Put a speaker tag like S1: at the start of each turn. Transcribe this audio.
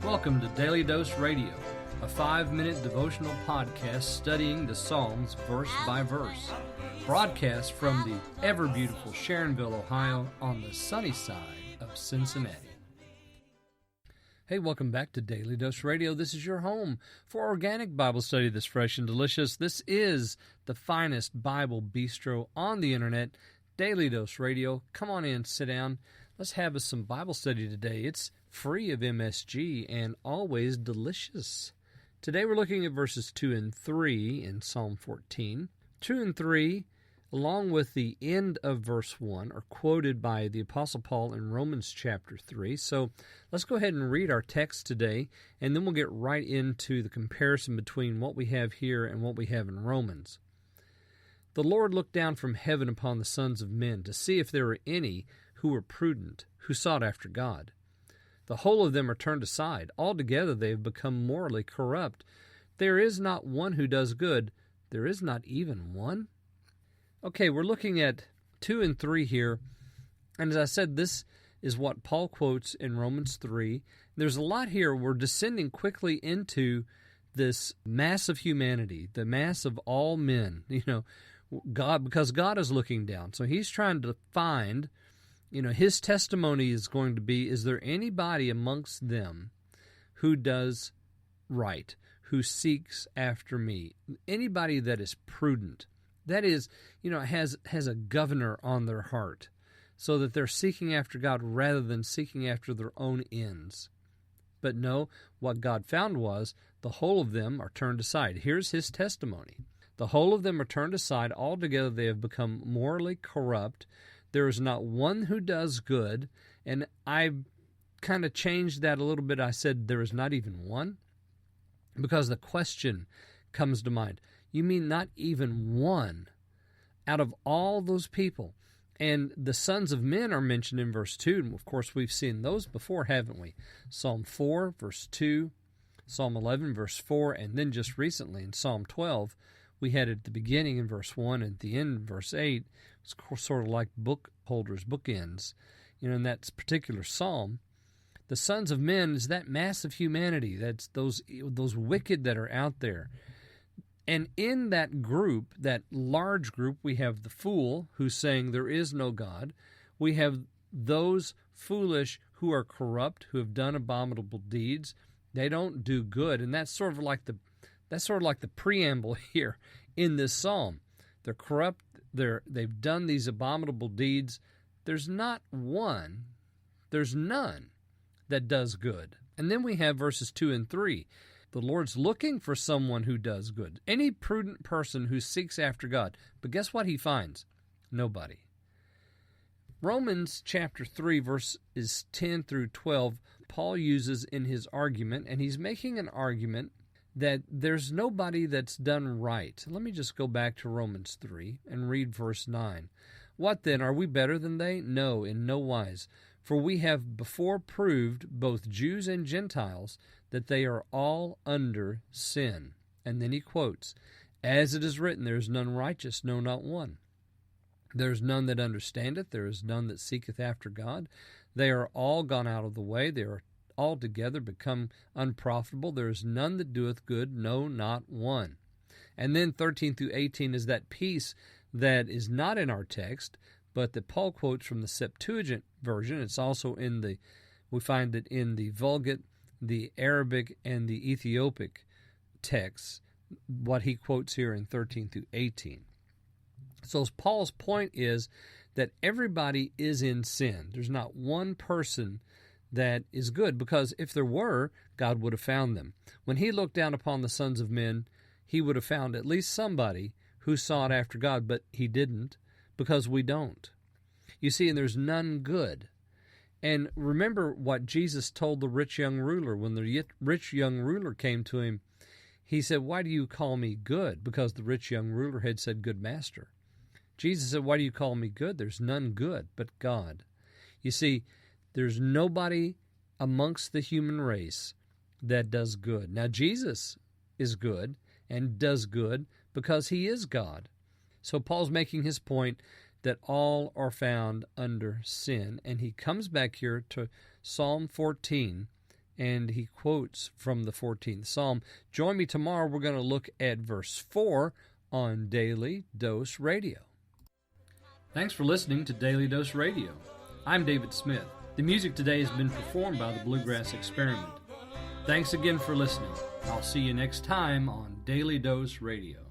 S1: Welcome to Daily Dose Radio, a 5-minute devotional podcast studying the Psalms verse by verse. Broadcast from the ever-beautiful Sharonville, Ohio, on the sunny side of Cincinnati. Hey, welcome back to Daily Dose Radio. This is your home for organic Bible study that's fresh and delicious. This is the finest Bible bistro on the internet, Daily Dose Radio. Come on in, sit down. Let's have us some Bible study today. It's free of MSG and always delicious. Today we're looking at verses 2 and 3 in Psalm 14. 2 and 3, along with the end of verse 1, are quoted by the Apostle Paul in Romans chapter 3. So let's go ahead and read our text today, and then we'll get right into the comparison between what we have here and what we have in Romans. The Lord looked down from heaven upon the sons of men to see if there were any who were prudent, who sought after God. The whole of them are turned aside. Altogether they have become morally corrupt. There is not one who does good. There is not even one. Okay, we're looking at 2 and 3 here. And as I said, this is what Paul quotes in Romans 3. There's a lot here. We're descending quickly into this mass of humanity, the mass of all men, God, because God is looking down. So he's trying to find, his testimony is going to be, is there anybody amongst them who does right, who seeks after me? Anybody that is prudent, that is, has a governor on their heart, so that they're seeking after God rather than seeking after their own ends. But no, what God found was the whole of them are turned aside. Here's his testimony. The whole of them are turned aside. Altogether they have become morally corrupt. There is not one who does good. And I kind of changed that a little bit. I said there is not even one, because the question comes to mind. You mean not even one out of all those people? And the sons of men are mentioned in verse 2. And of course, we've seen those before, haven't we? Psalm 4, verse 2, Psalm 11, verse 4, and then just recently in Psalm 12, we had at the beginning in verse 1 and at the end in verse 8. It's sort of like book holders, bookends. In that particular psalm, the sons of men is that mass of humanity. That's those wicked that are out there. And in that group, that large group, we have the fool who's saying there is no God. We have those foolish who are corrupt, who have done abominable deeds. They don't do good, and that's sort of like the preamble here in this psalm. They're corrupt. They've done these abominable deeds. There's not one. There's none that does good. And then we have verses 2 and 3. The Lord's looking for someone who does good. Any prudent person who seeks after God. But guess what he finds? Nobody. Romans chapter 3, verses 10 through 12, Paul uses in his argument, and he's making an argument that there's nobody that's done right. Let me just go back to Romans 3 and read verse 9. What then? Are we better than they? No, in no wise. For we have before proved, both Jews and Gentiles, that they are all under sin. And then he quotes, as it is written, there is none righteous, no, not one. There is none that understandeth, there is none that seeketh after God. They are all gone out of the way, they are altogether become unprofitable. There is none that doeth good, no, not one. And then 13 through 18 is that piece that is not in our text, but that Paul quotes from the Septuagint version. It's also we find it in the Vulgate, the Arabic, and the Ethiopic texts, what he quotes here in 13 through 18. So Paul's point is that everybody is in sin. There's not one person that is good, because if there were, God would have found them. When he looked down upon the sons of men, he would have found at least somebody who sought after God, but he didn't, because we don't. You see, and there's none good. And remember what Jesus told the rich young ruler. When the rich young ruler came to him, he said, why do you call me good? Because the rich young ruler had said, good master. Jesus said, why do you call me good? There's none good but God. You see, there's nobody amongst the human race that does good. Now, Jesus is good and does good because he is God. So Paul's making his point that all are found under sin. And he comes back here to Psalm 14 and he quotes from the 14th Psalm. Join me tomorrow. We're going to look at verse 4 on Daily Dose Radio. Thanks for listening to Daily Dose Radio. I'm David Smith. The music today has been performed by the Bluegrass Experiment. Thanks again for listening. I'll see you next time on Daily Dose Radio.